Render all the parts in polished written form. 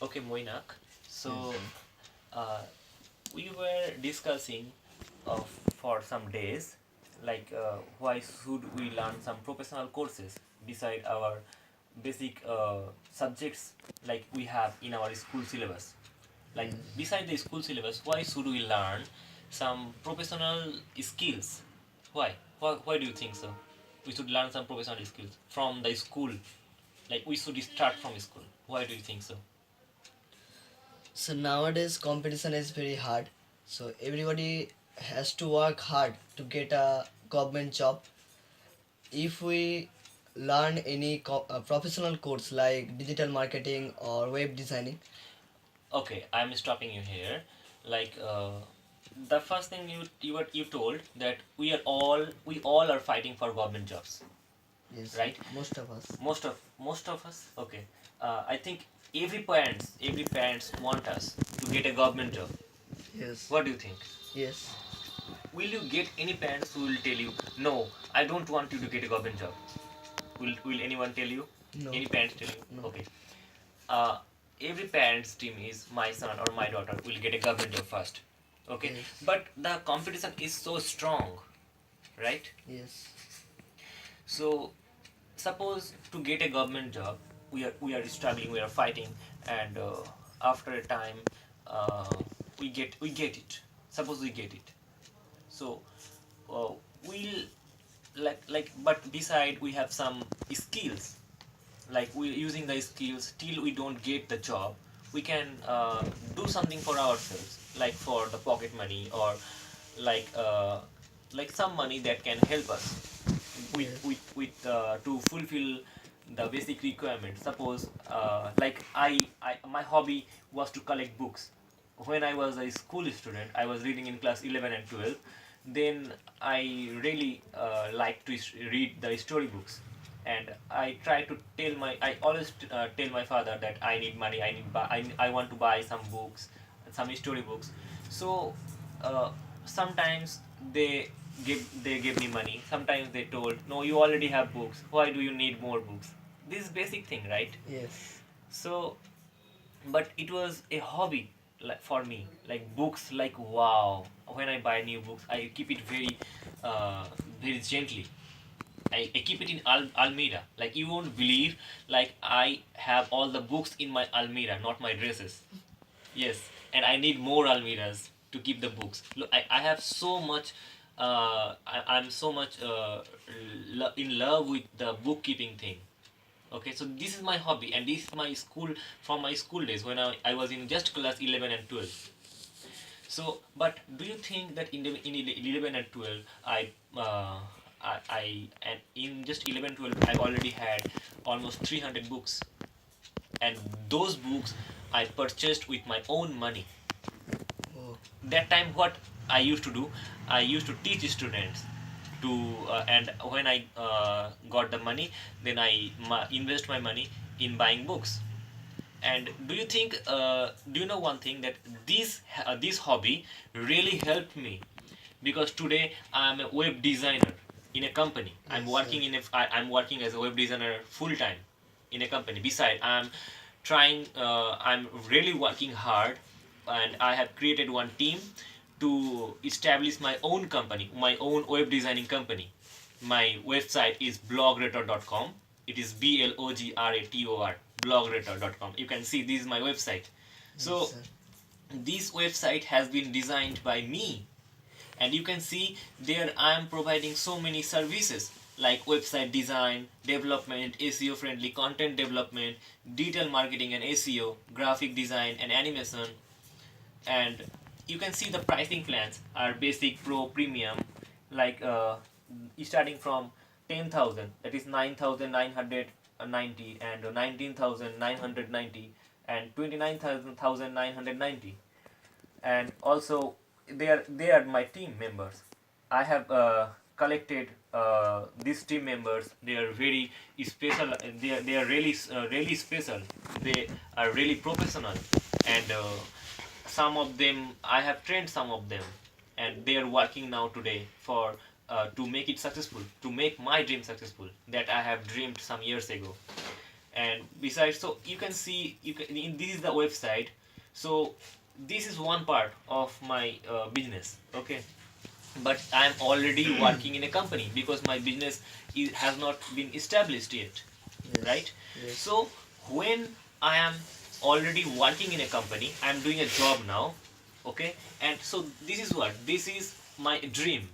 Okay, Moinak. So uh, we were discussing of for some days, like why should we learn some professional courses beside our basic subjects like we have in our school syllabus. Like Yes. beside the school syllabus, why should we learn some professional skills? Why? Why do you think so? We should learn some professional skills from the school. Like we should start from school. Why do you think so? So nowadays competition is very hard. So everybody has to work hard to get a government job. If we learn any professional course like digital marketing or web designing, Okay, I'm stopping you here. Like the first thing you told that we all are fighting for government jobs, yes, right? most of us. Most of us. Okay. I think every parents want us to get a government job. Yes, What do you think? yes, Will you get any parents who will tell you, no, I don't want you to get a government job? Will anyone tell you? no, Any parents tell you? no, Okay. uh, every parent's dream is my son or my daughter will get a government job first. Okay, yes, but the competition is so strong, right? yes, So suppose to get a government job, we are struggling, we are fighting, and after a time, uh, we get it. Suppose we get it. So uh, we'll but beside we have some skills, like we're using the skills till we don't get the job. We can do something for ourselves, like for the pocket money, or like uh, like some money that can help us yes, with to fulfill the basic requirements. Suppose I my hobby was to collect books. When I was a school student, I was reading in class 11 and 12. Then I really like to read the storybooks, and I try to tell my I always tell my father that I need money, I want to buy some books, some story books. So sometimes they gave me money. Sometimes they told, no, you already have books, why do you need more books? This is basic thing, right? yes, So but it was a hobby, like for me, like books, like wow, when I buy new books I keep it very gently. I keep it in Almira. Like you won't believe, like I have all the books in my Almira, not my dresses. Yes, and I need more Almiras to keep the books. Look, I have so much. I'm so much in love with the bookkeeping thing. Okay, so this is my hobby, and this is my school, from my school days when I was in just class 11 and 12. So, but do you think that in 11 and 12, and in just 11 12, I already had almost 300 books, and those books I purchased with my own money. oh, That time, what I used to do, I used to teach students to, and when I got the money, then invest my money in buying books. And do you think, do you know one thing, that this hobby really helped me, because today I'm a web designer in a company. I'm yes, sir, working I'm working as a web designer full time in a company. Beside, I'm really working hard, and I have created one team to establish my own company, my own web designing company. My website is blogrator.com. It is blogrator, blogrator.com. You can see this is my website. yes, So sir, this website has been designed by me, and you can see there I am providing so many services like website design, development, SEO friendly content development, digital marketing and SEO, graphic design and animation. And you can see the pricing plans are basic, pro, premium, like starting from 10,000, that is 9,990, and 19,990, and 29,990. And also they are my team members. I have collected these team members. They are very special. They are really special. They are really professional, and some of them I have trained some of them, and they are working now today for to make it successful, to make my dream successful that I have dreamed some years ago. And besides, so you can see, this is the website. So this is one part of my business, okay. But I'm already working in a company because my business has not been established yet, Yes. right? Yes. So when I am already working in a company, I'm doing a job now, okay. And so this is what, this is my dream,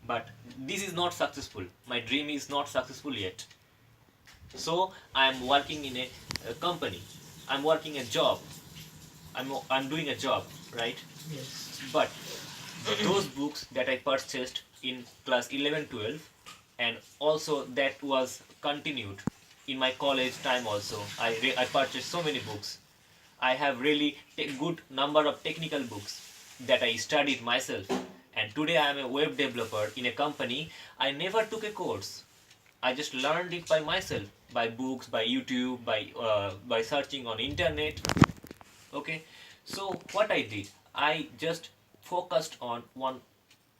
but this is not successful, my dream is not successful yet. So I'm working in a company, I'm working a job, I'm doing a job, right? Yes. But those books that I purchased in class 11, 12, and also that was continued in my college time also. I purchased so many books. I have really good number of technical books that I studied myself. And today I am a web developer in a company. I never took a course. I just learned it by myself, by books, by YouTube, by searching on internet. Okay, so what I did, I just focused on one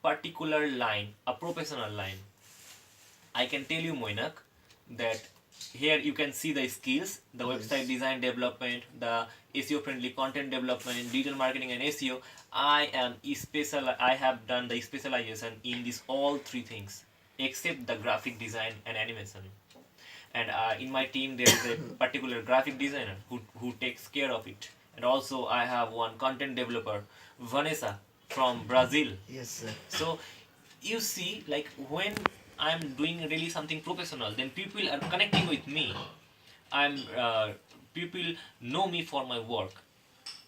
particular line, a professional line. I can tell you, Moinak, that here you can see the skills, the website Yes. design development, the SEO friendly content development, digital marketing and SEO. I have done the specialization in these all three things except the graphic design and animation. And in my team there is a particular graphic designer who takes care of it. And also I have one content developer, Vanessa, from Brazil. Yes, sir. So you see, like when I'm doing really something professional, then people are connecting with me. I'm People know me for my work.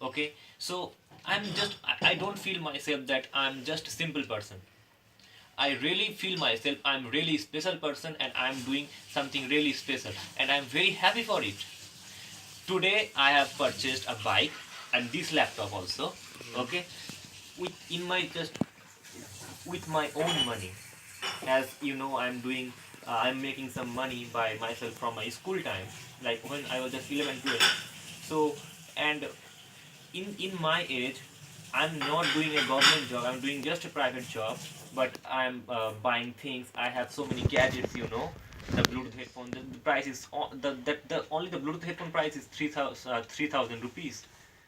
Okay, so I don't feel myself that I'm just a simple person. I really feel myself I'm really special person and I'm doing something really special and I'm very happy for it. Today I have purchased a bike and this laptop also. Okay, with in my just with my own money. As you know, I'm making some money by myself from my school time, like when I was just 11, 12. So, and in my age, I'm not doing a government job, I'm doing just a private job, but I'm buying things. I have so many gadgets, the Bluetooth headphone, the price is, the only the Bluetooth headphone price is 3,000 rupees.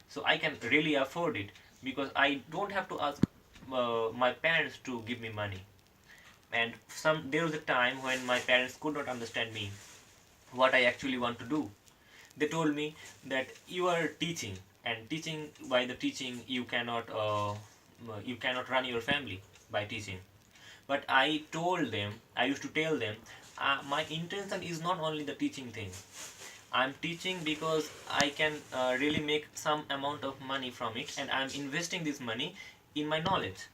So I can really afford it because I don't have to ask my parents to give me money. And there was a time when my parents could not understand me, what I actually want to do. They told me that you are teaching, and teaching, by the teaching you cannot run your family by teaching. But I used to tell them, my intention is not only the teaching thing. I'm teaching because I can really make some amount of money from it, and I'm investing this money in my knowledge.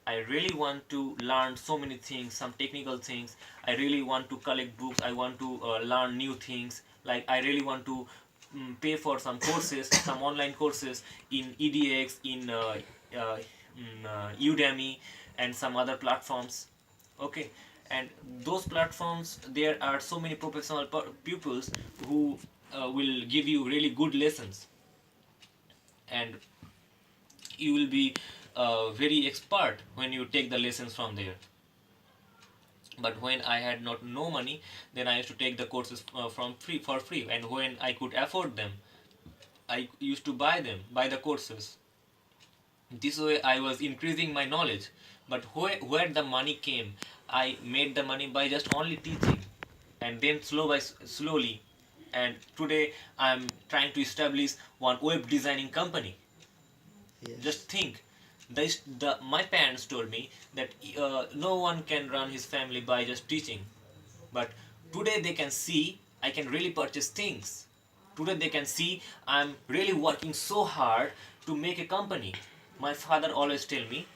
I really want to learn so many things, some technical things. I really want to collect books. I want to learn new things. Like I really want to pay for some courses, some online courses in EDX, in Udemy, and some other platforms. Okay, and those platforms, there are so many professional pupils who will give you really good lessons, and you will be very expert when you take the lessons from there. But when I had not no money, then I used to take the courses from free for free, and when I could afford them, I used to buy the courses. This way I was increasing my knowledge. But where the money came, I made the money by just only teaching, and then slowly, and today I'm trying to establish one web designing company. Yes. Just think, my parents told me that no one can run his family by just teaching. But today they can see I can really purchase things. Today they can see I'm really working so hard to make a company. My father always tell me,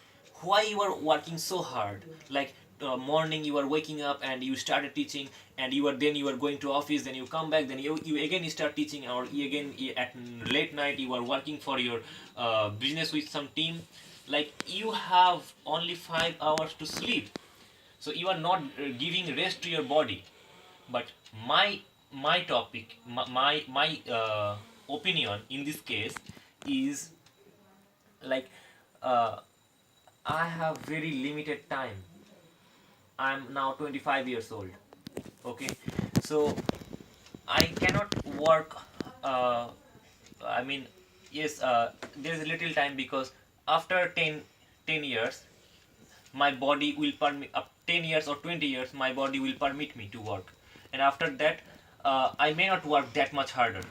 why you are working so hard? Like morning you are waking up and you started teaching, and you are going to office, then you come back, then you again start teaching, or you again at late night you are working for your business with some team. Like you have only 5 hours to sleep, so you are not giving rest to your body. But my topic, my opinion in this case is like, uh, I have very limited time. I'm now 25 years old. Okay, so I cannot work. Uh, I mean, yes, there is a little time because after 10 years, my body will permit, up 10 years or 20 years, my body will permit me to work. And after that, I may not work that much harder,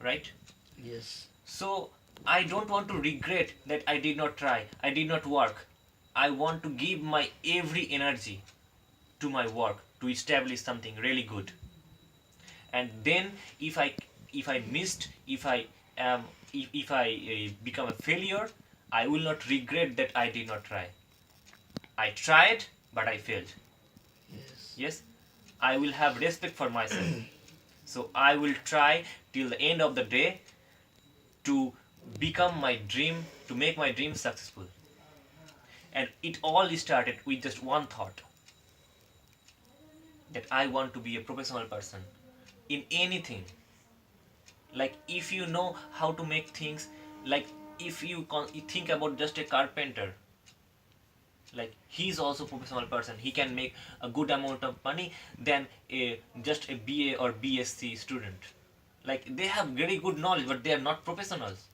right? Yes. So I don't want to regret that I did not try, I did not work. I want to give my every energy to my work to establish something really good. And then if I missed, am if I become a failure, I will not regret that I did not try. I tried, but I failed. Yes. Yes, I will have respect for myself. So I will try till the end of the day to become my dream, to make my dream successful. And it all started with just one thought, that I want to be a professional person in anything. Like if you know how to make things, like if you think about just a carpenter, like he's also professional person, he can make a good amount of money than a just a BA or BSc student. Like they have very good knowledge, but they are not professionals.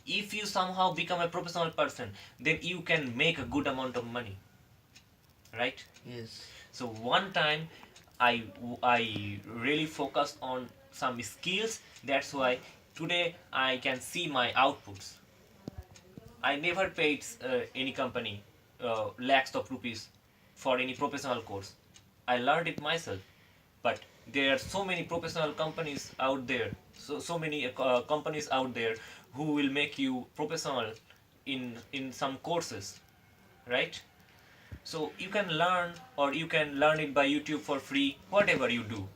If you somehow become a professional person, then you can make a good amount of money, right? Yes. So one time I really focused on some skills. That's why today I can see my outputs. I never paid any company lakhs of rupees for any professional course. I learned it myself. But there are so many professional companies out there, so many companies out there who will make you professional in some courses, right? So you can learn, or you can learn it by YouTube for free, whatever you do.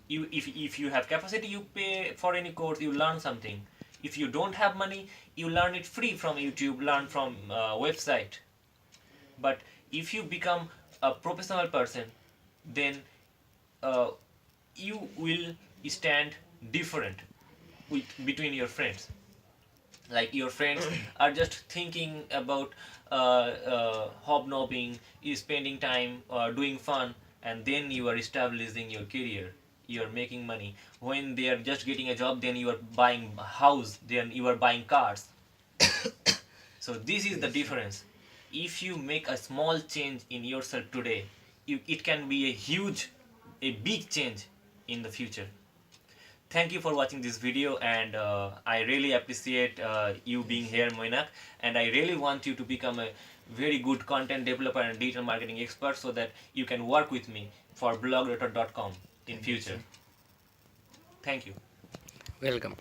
If you have capacity, you pay for any course, you learn something. If you don't have money, you learn it free from YouTube, learn from website. But if you become a professional person, then uh, you will stand different with between your friends. Like your friends are just thinking about hobnobbing, is spending time doing fun, and then you are establishing your career, you are making money. When they are just getting a job, then you are buying a house, then you are buying cars. So this is the Yes. difference. If you make a small change in yourself today, it can be a big change in the future. Thank you for watching this video, and I really appreciate you being Yes. here, Moinak. And I really want you to become a very good content developer and digital marketing expert so that you can work with me for blogretor.com in Thank you, future. sir. Thank you. Welcome.